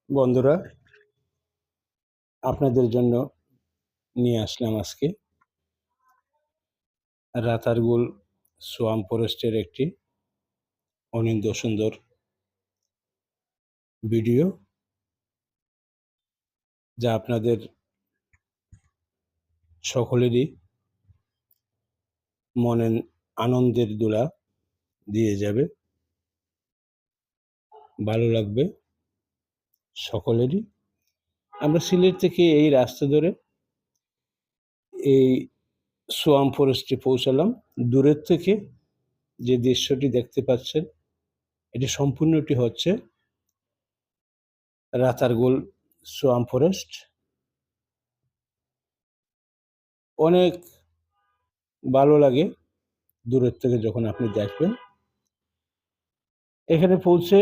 বন্ধুরা, আপনাদের জন্য নিয়ে আসলাম আজকে রাতারগুল সোয়াম্প ফরেস্টের একটি অনিন্দ্য সুন্দর ভিডিও, যা আপনাদের সকলেরই মনে আনন্দের দোলা দিয়ে যাবে, ভালো লাগবে সকলেরই। আমরা সিলেট থেকে এই রাস্তা ধরে এই সোয়াম্প ফরেস্টে পৌঁছালাম। দূরের থেকে যে দৃশ্যটি দেখতে পাচ্ছেন, এটি সম্পূর্ণটি হচ্ছে রাতারগুল সোয়াম্প ফরেস্ট। অনেক ভালো লাগে দূরের থেকে যখন আপনি দেখবেন। এখানে পৌঁছে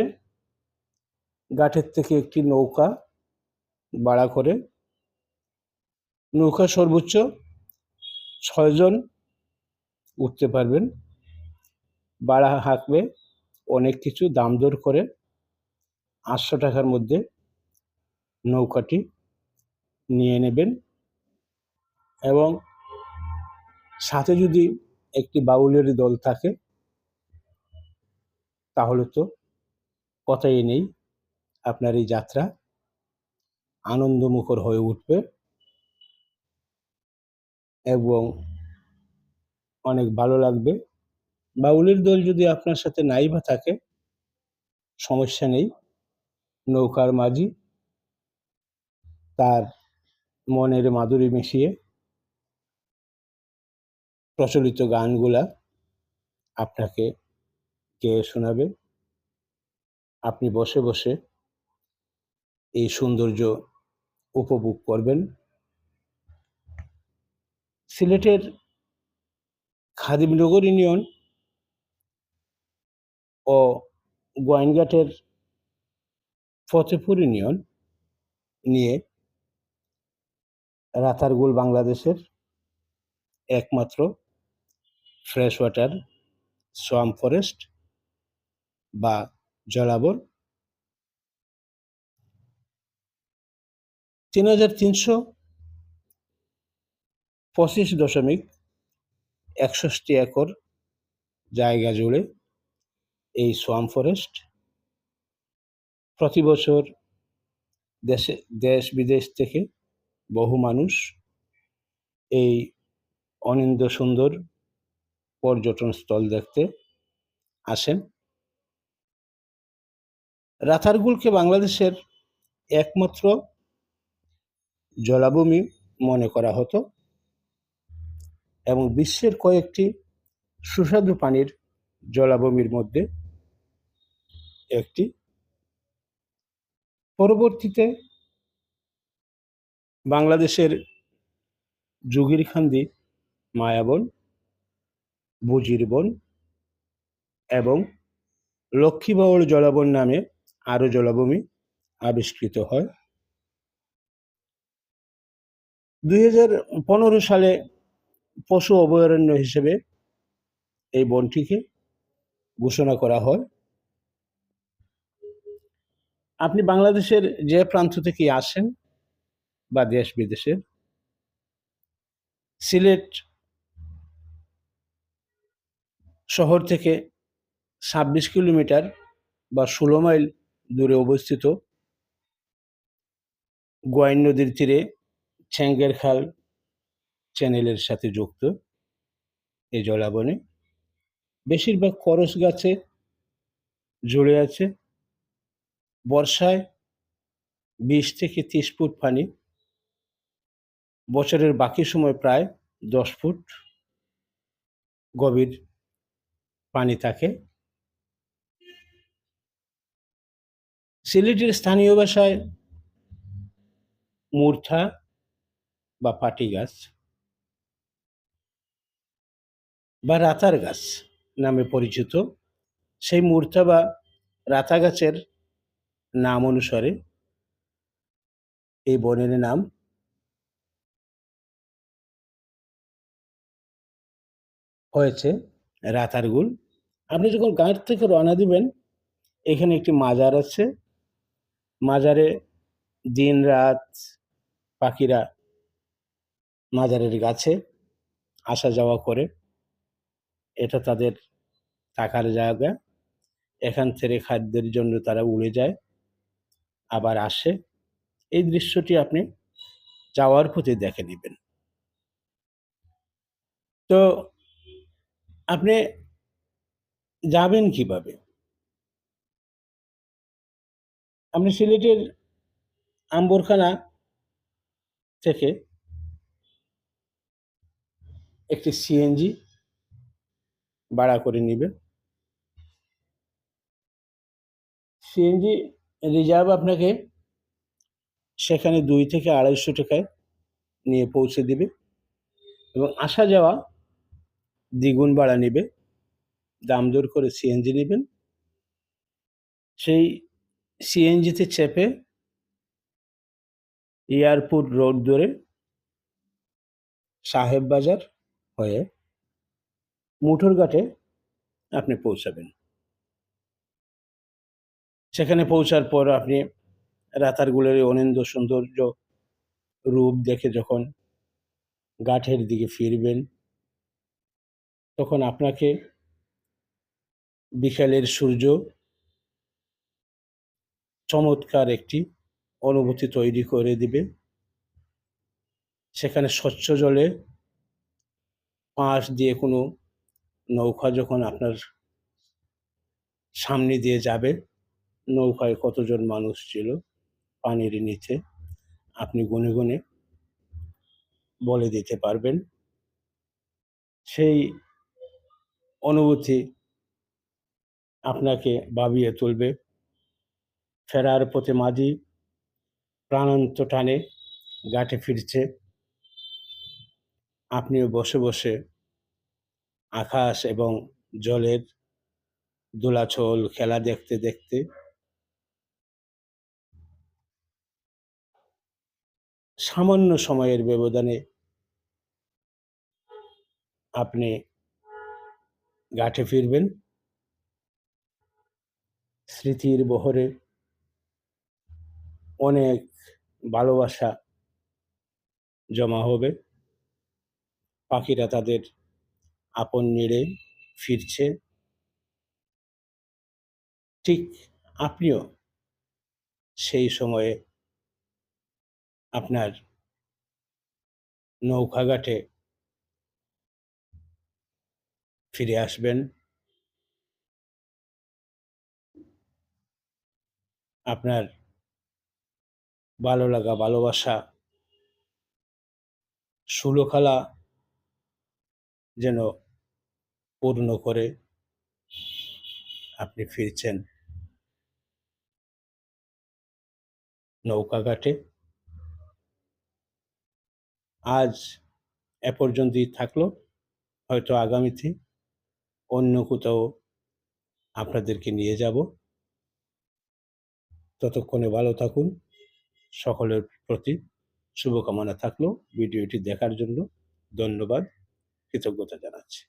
ঘাটের থেকে একটি নৌকা ভাড়া করে, নৌকা সর্বোচ্চ 6 জন উঠতে পারবেন। ভাড়া হাঁকবে অনেক কিছু, দাম দর করে 800 টাকার মধ্যে নৌকাটি নিয়ে নেবেন। এবং সাথে যদি একটি বাউলের দল থাকে তাহলে তো কথাই নেই, আপনার এই যাত্রা আনন্দমুখর হয়ে উঠবে এবং অনেক ভালো লাগবে। বাউলের দল যদি আপনার সাথে নাই বা থাকে, সমস্যা নেই। নৌকার মাঝি তার মনের মাধুরী মিশিয়ে প্রচলিত গানগুলা আপনাকে গেয়ে শোনাবে। আপনি বসে বসে এই সৌন্দর্য উপভোগ করবেন। সিলেটের খাদিমনগর ইউনিয়ন ও গোয়াইনঘাটের ফতেপুর ইউনিয়ন নিয়ে রাতারগুল বাংলাদেশের একমাত্র ফ্রেশ ওয়াটার সোয়াম্প ফরেস্ট বা জলাবর। ৩,৩২৫.৬১ একর জায়গা জুড়ে এই সোয়াম্প ফরেস্ট। প্রতি বছর দেশ বিদেশ থেকে বহু মানুষ এই অনিন্দ্য সুন্দর পর্যটন স্থল দেখতে আসেন। রাতারগুলকে বাংলাদেশের একমাত্র জলাভূমি মনে করা হতো এবং বিশ্বের কয়েকটি সুস্বাদু পানির জলাভূমির মধ্যে একটি। পরবর্তীতে বাংলাদেশের যোগীরখান্দি, মায়াবন, বুজিরবন এবং লক্ষ্মীবাউল জলাবন নামে আরও জলাভূমি আবিষ্কৃত হয়। 2015 সালে পশু অভয়ারণ্য হিসেবে এই বনটিকে ঘোষণা করা হয়। আপনি বাংলাদেশের যে প্রান্ত থেকে আসেন বা দেশ বিদেশের, সিলেট শহর থেকে 26 কিলোমিটার বা 16 মাইল দূরে অবস্থিত গোয়াইন নদীর তীরে ছেঙ্গের খাল চ্যানেলের সাথে যুক্ত এই জলাবনে বেশিরভাগ করস গাছে জুড়ে আছে। বর্ষায় 20 থেকে 30 ফুট পানি, বছরের বাকি সময় প্রায় 10 ফুট গভীর পানি থাকে। সিলেটের স্থানীয় ভাষায় মূর্থা বা পাটি গাছ বা রাতার গাছ নামে পরিচিত। সেই মূর্থা বা রাতা গাছের নাম অনুসারে এই বনের নাম হয়েছে রাতারগুল। আপনি যখন ঘাট থেকে রওনা দিবেন, এখানে একটি মাজার আছে। মাজারে দিন-রাত পাখিরা মাজারের গাছে আসা যাওয়া করে। এটা তাদের থাকার জায়গা। এখান থেকে খাদ্যের জন্য তারা উড়ে যায়, আবার আসে। এই দৃশ্যটি আপনি যাওয়ার পথে দেখে নিবেন। তো আপনি যাবেন কিভাবে? আপনি সিলেটের আম্বরখানা থেকে একটি সিএনজি ভাড়া করে নিবেন। সিএনজি রিজার্ভ আপনাকে সেখানে ২ থেকে ৳২৫০ নিয়ে পৌঁছে দিবে এবং আসা যাওয়া দ্বিগুণ ভাড়া নিবে। দাম দর করে সিএনজি নিবেন। সেই সিএনজিতে চেপে এয়ারপোর্ট রোড ধরে সাহেববাজার হয়ে মোটরঘাটে আপনি পৌঁছাবেন। সেখানে পৌঁছার পর আপনি রাতারগুলের এই অনিন্দ্য সৌন্দর্য রূপ দেখে যখন ঘাটের দিকে ফিরবেন, তখন আপনাকে বিকালের সূর্য চমৎকার একটি অনুভূতি তৈরি করে দিবে। সেখানে স্বচ্ছ জলে পাশ দিয়ে কোনো নৌকা যখন আপনার সামনে দিয়ে যাবে, নৌকায় কতজন মানুষ ছিল পানির নিচে আপনি গুনে, গুনে বলে দিতে পারবেন। সেই অনুভূতি আপনাকে ভাবিয়ে তুলবে। ফেরার পথে মাঝি প্রাণান্ত টানে ঘাটে ফিরছে। আপনিও বসে, বসে আকাশ এবং জলের দোলাচল খেলা দেখতে, দেখতে সামান্য সময়ের ব্যবধানে আপনি ঘাটে ফিরবেন। স্মৃতির বহরে অনেক ভালোবাসা জমা হবে। পাখিরা তাদের আপন নিড়ে ফিরছে। ঠিক আপনিও সেই সময়ে আপনার নৌকাঘাটে ফিরে আসবেন। আপনার ভালো লাগা, ভালোবাসা সুলখালা যেন পূর্ণ করে আপনি ফিরছেন নৌকাঘাটে। আজ এ পর্যন্তই থাকলো। হয়তো আগামীতে অন্য কোথাও আপনাদেরকে নিয়ে যাব। ততক্ষণে ভালো থাকুন। সকলের প্রতি শুভকামনা থাকলো। ভিডিওটি দেখার জন্য ধন্যবাদ, কৃতজ্ঞতা জানাচ্ছি।